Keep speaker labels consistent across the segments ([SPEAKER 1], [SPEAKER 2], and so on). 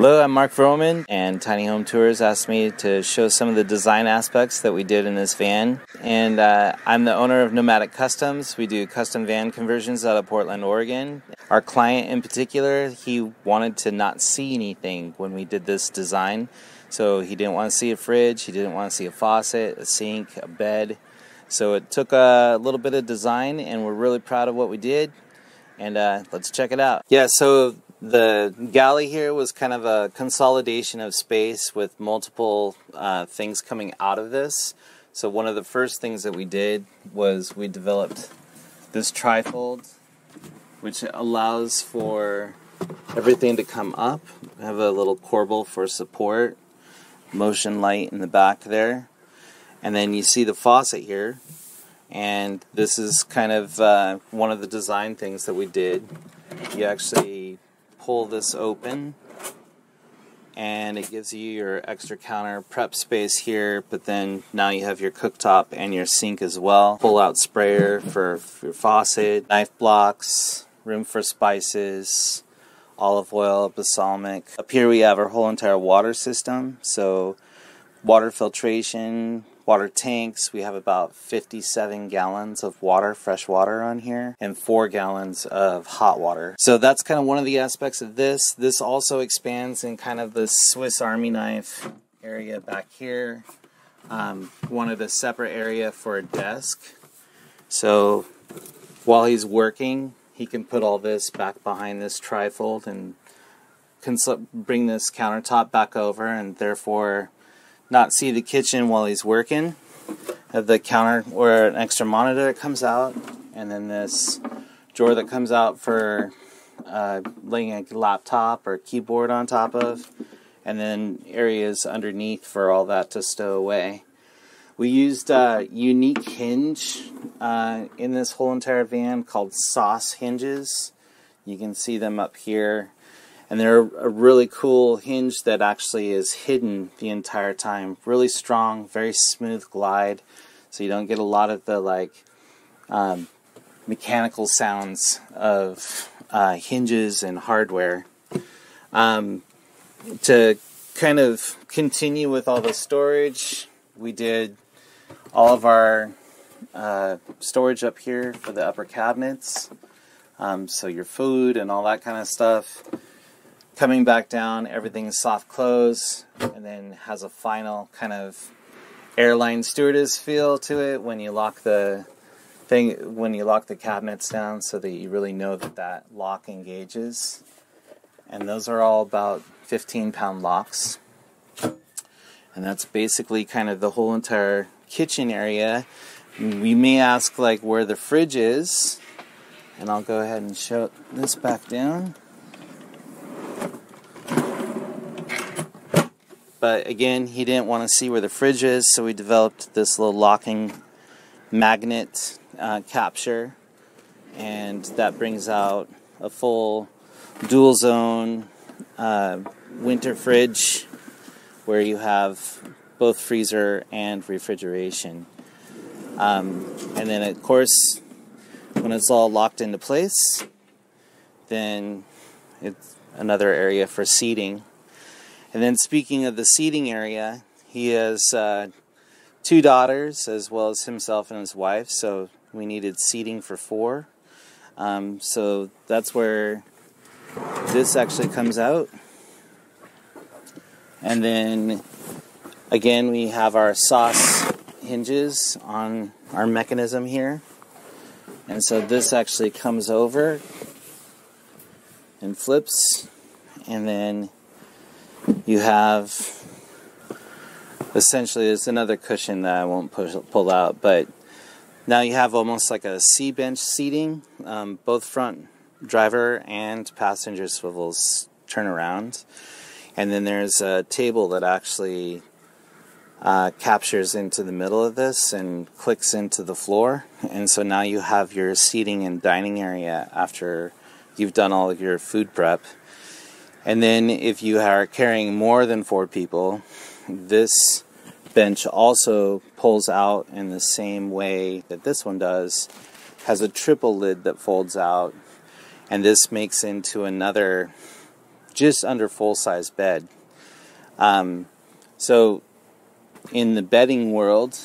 [SPEAKER 1] Hello, I'm Mark Vroman, and Tiny Home Tours asked me to show some of the design aspects that we did in this van. And I'm the owner of Nomadic Customs. We do custom van conversions out of Portland, Oregon. Our client in particular, he wanted to not see anything when we did this design. So he didn't want to see a fridge, he didn't want to see a faucet, a sink, a bed. So it took a little bit of design, and we're really proud of what we did. And let's check it out. Yeah, so the galley here was kind of a consolidation of space with multiple things coming out of this. So one of the first things that we did was we developed this trifold, which allows for everything to come up. I have a little corbel for support, motion light in the back there, and then you see the faucet here. And this is kind of one of the design things that we did. You actually pull this open, and it gives you your extra counter prep space here, but then now you have your cooktop and your sink as well. Pull out sprayer for your faucet, knife blocks, room for spices, olive oil, balsamic. Up here we have our whole entire water system, so water filtration, water tanks. We have about 57 gallons of water, fresh water on here, and 4 gallons of hot water. So that's kind of one of the aspects of this. This also expands in kind of the Swiss Army knife area back here. Wanted a separate area for a desk. So while he's working, he can put all this back behind this trifold and bring this countertop back over, and therefore not see the kitchen while he's working. Have the counter or an extra monitor that comes out, and then this drawer that comes out for laying a laptop or keyboard on top of, and then areas underneath for all that to stow away. We used a unique hinge in this whole entire van called sauce hinges. You can see them up here. And they're a really cool hinge that actually is hidden the entire time. Really strong, very smooth glide, so you don't get a lot of the mechanical sounds of hinges and hardware. To kind of continue with all the storage, we did all of our storage up here for the upper cabinets. So your food and all that kind of stuff. Coming back down, everything is soft close, and then has a final kind of airline stewardess feel to it when you lock the cabinets down, so that you really know that that lock engages. And those are all about 15-pound locks. And that's basically kind of the whole entire kitchen area. We may ask like where the fridge is, and I'll go ahead and show this back down. But again, he didn't want to see where the fridge is, so we developed this little locking magnet capture, and that brings out a full dual zone winter fridge where you have both freezer and refrigeration. And then of course, when it's all locked into place, then it's another area for seating. And then speaking of the seating area, he has 2 daughters as well as himself and his wife, so we needed seating for 4. So that's where this actually comes out. And then again, we have our sauce hinges on our mechanism here. And so this actually comes over and flips, and then you have, essentially, it's another cushion that I won't pull out, but now you have almost like a C-bench seating. Both front driver and passenger swivels turn around. And then there's a table that actually captures into the middle of this and clicks into the floor. And so now you have your seating and dining area after you've done all of your food prep. And then if you are carrying more than 4 people, this bench also pulls out in the same way that this one does. Has a triple lid that folds out, and this makes into another just under full-size bed. So in the bedding world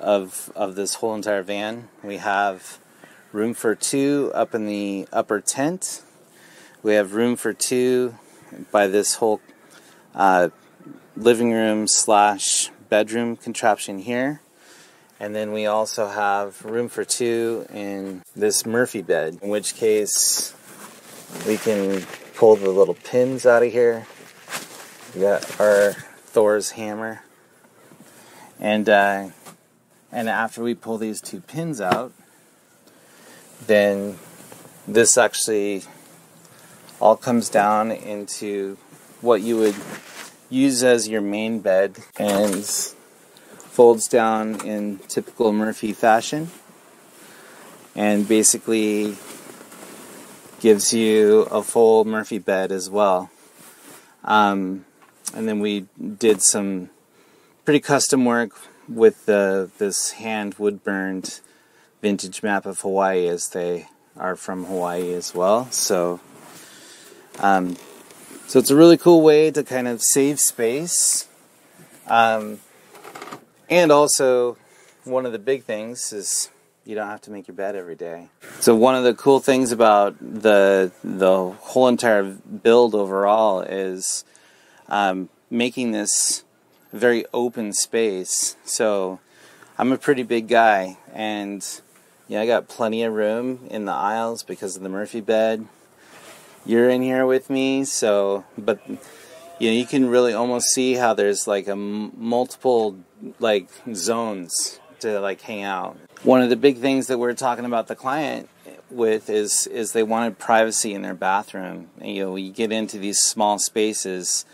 [SPEAKER 1] of this whole entire van, we have room for 2 up in the upper tent. We have room for 2 by this whole living room / bedroom contraption here. And then we also have room for 2 in this Murphy bed, in which case we can pull the little pins out of here. We got our Thor's hammer. And after we pull these 2 pins out, then this actually all comes down into what you would use as your main bed and folds down in typical Murphy fashion and basically gives you a full Murphy bed as well. And then we did some pretty custom work with this hand wood-burned vintage map of Hawaii, as they are from Hawaii as well. So it's a really cool way to kind of save space. And also, one of the big things is you don't have to make your bed every day. So one of the cool things about the whole entire build overall is making this very open space. So I'm a pretty big guy, and I got plenty of room in the aisles because of the Murphy bed. You're in here with me, but you can really almost see how there's like multiple like zones to like hang out. One of the big things that we're talking about the client with is they wanted privacy in their bathroom. And, you get into these small spaces,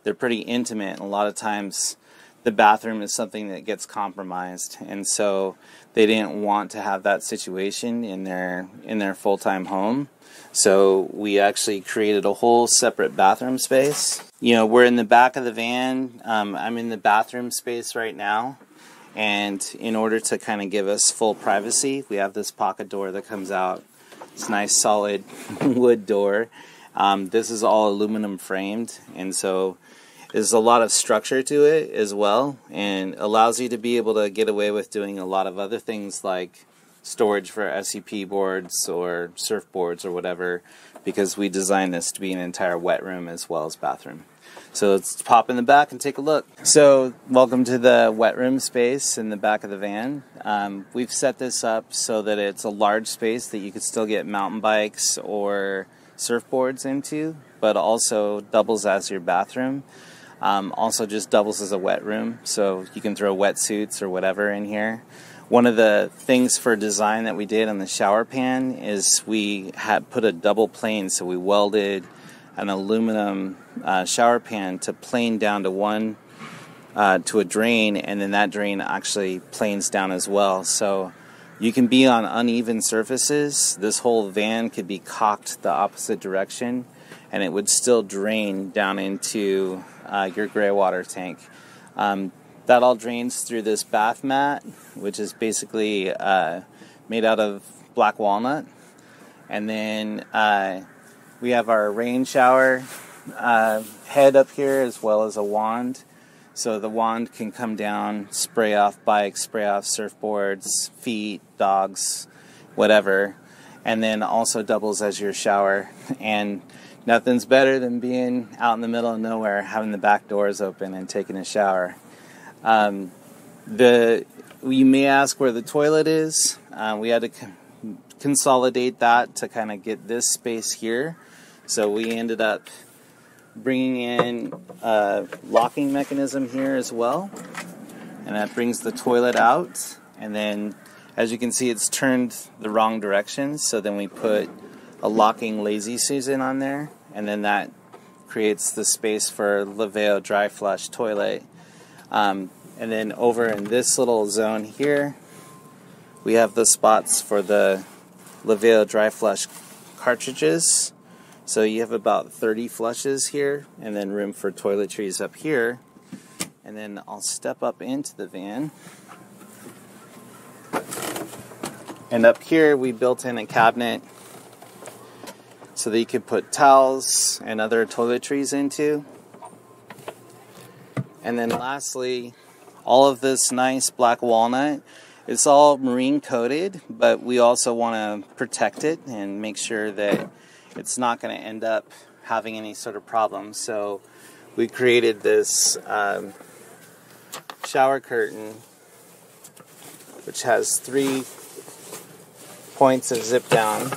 [SPEAKER 1] they're pretty intimate, and a lot of times the bathroom is something that gets compromised, and so they didn't want to have that situation in their full-time home. So we actually created a whole separate bathroom space. We're in the back of the van. I'm in the bathroom space right now, and in order to kind of give us full privacy, we have this pocket door that comes out. It's a nice solid wood door. This is all aluminum framed, and so there's a lot of structure to it as well, and allows you to be able to get away with doing a lot of other things like storage for SCP boards or surfboards or whatever, because we designed this to be an entire wet room as well as bathroom. So let's pop in the back and take a look. So welcome to the wet room space in the back of the van. We've set this up so that it's a large space that you could still get mountain bikes or surfboards into, but also doubles as your bathroom. Also just doubles as a wet room, so you can throw wetsuits or whatever in here. One of the things for design that we did on the shower pan is we had put a double plane, so we welded an aluminum shower pan to plane down to one to a drain, and then that drain actually planes down as well. So you can be on uneven surfaces. This whole van could be cocked the opposite direction, and it would still drain down into your gray water tank. That all drains through this bath mat, which is basically made out of black walnut. And then we have our rain shower head up here, as well as a wand. So the wand can come down, spray off bikes, spray off surfboards, feet, dogs, whatever. And then also doubles as your shower. And nothing's better than being out in the middle of nowhere, having the back doors open and taking a shower. You may ask where the toilet is. We had to consolidate that to kind of get this space here. So we ended up bringing in a locking mechanism here as well. And that brings the toilet out. And then, as you can see, it's turned the wrong direction. So then we put a locking lazy Susan on there. And then that creates the space for Laveo dry flush toilet. And then over in this little zone here, we have the spots for the Laveo dry flush cartridges. So you have about 30 flushes here, and then room for toiletries up here. And then I'll step up into the van. And up here we built in a cabinet so that you could put towels and other toiletries into. And then lastly, all of this nice black walnut. It's all marine coated, but we also want to protect it and make sure that it's not going to end up having any sort of problems. So we created this shower curtain, which has 3 points of zip down,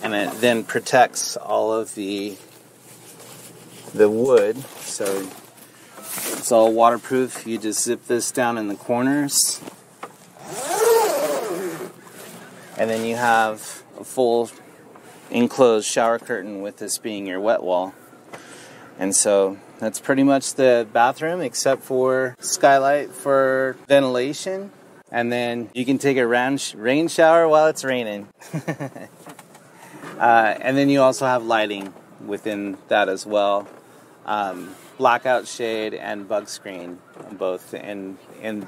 [SPEAKER 1] and it then protects all of the wood. So it's all waterproof. You just zip this down in the corners, and then you have a full enclosed shower curtain with this being your wet wall. And so that's pretty much the bathroom, except for skylight for ventilation. And then you can take a rain shower while it's raining. And then you also have lighting within that as well. Blackout shade and bug screen, both in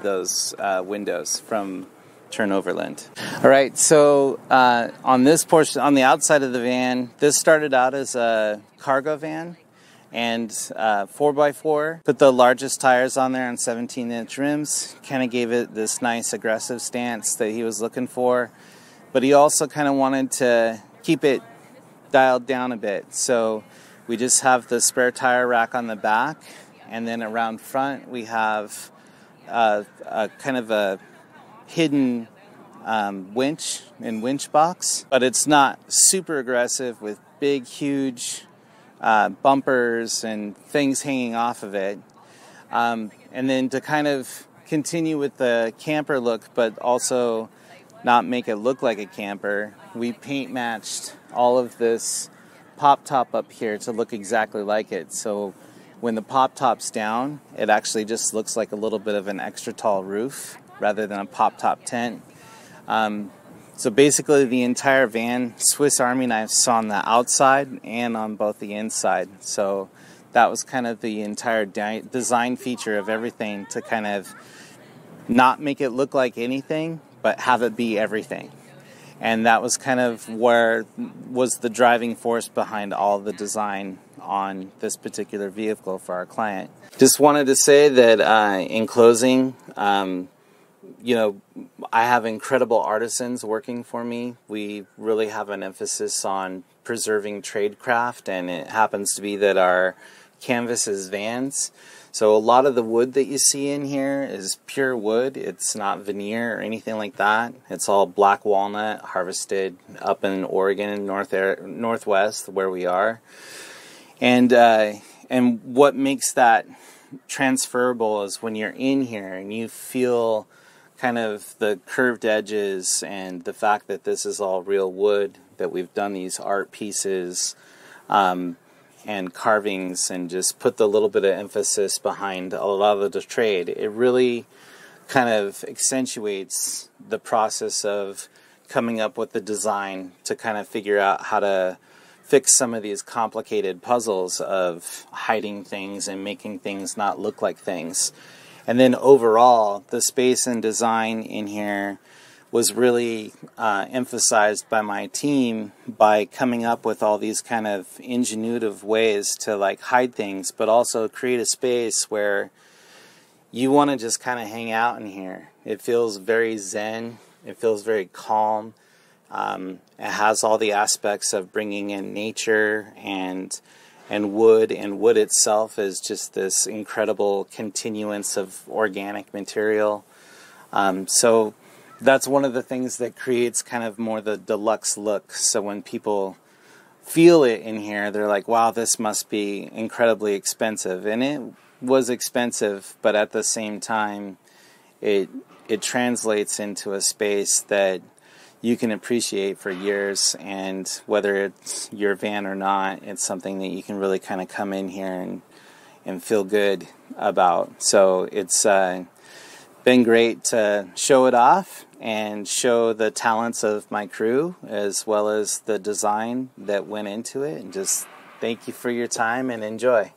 [SPEAKER 1] those windows from Turnoverland. All right, so on this portion, on the outside of the van, this started out as a cargo van and 4x4. Put the largest tires on there on 17-inch rims. Kind of gave it this nice aggressive stance that he was looking for, but he also kind of wanted to keep it dialed down a bit. So we just have the spare tire rack on the back, and then around front we have a kind of a hidden winch and winch box, but it's not super aggressive with big, huge bumpers and things hanging off of it. And then to kind of continue with the camper look, but also not make it look like a camper, we paint matched all of this pop top up here to look exactly like it. So when the pop top's down, it actually just looks like a little bit of an extra tall roof rather than a pop top tent. So basically the entire van, Swiss Army knives on the outside and on both the inside. So that was kind of the entire design feature of everything, to kind of not make it look like anything, but have it be everything. And that was kind of where was the driving force behind all the design on this particular vehicle for our client. Just wanted to say that in closing, you know, I have incredible artisans working for me. We really have an emphasis on preserving tradecraft, and it happens to be that our canvas is vans. So a lot of the wood that you see in here is pure wood. It's not veneer or anything like that. It's all black walnut harvested up in Oregon, northwest where we are. And what makes that transferable is when you're in here and you feel kind of the curved edges and the fact that this is all real wood, that we've done these art pieces and carvings and just put the little bit of emphasis behind a lot of the trade. It really kind of accentuates the process of coming up with the design to kind of figure out how to fix some of these complicated puzzles of hiding things and making things not look like things. And then overall, the space and design in here was really emphasized by my team by coming up with all these kind of ingenuitive ways to like hide things, but also create a space where you want to just kind of hang out in here. It feels very zen. It feels very calm. It has all the aspects of bringing in nature and wood, and wood itself is just this incredible continuance of organic material. So that's one of the things that creates kind of more the deluxe look. So when people feel it in here, they're like, wow, this must be incredibly expensive. And it was expensive, but at the same time, it translates into a space that you can appreciate for years, and whether it's your van or not, it's something that you can really kind of come in here and feel good about. So it's been great to show it off and show the talents of my crew as well as the design that went into it, and just thank you for your time and enjoy.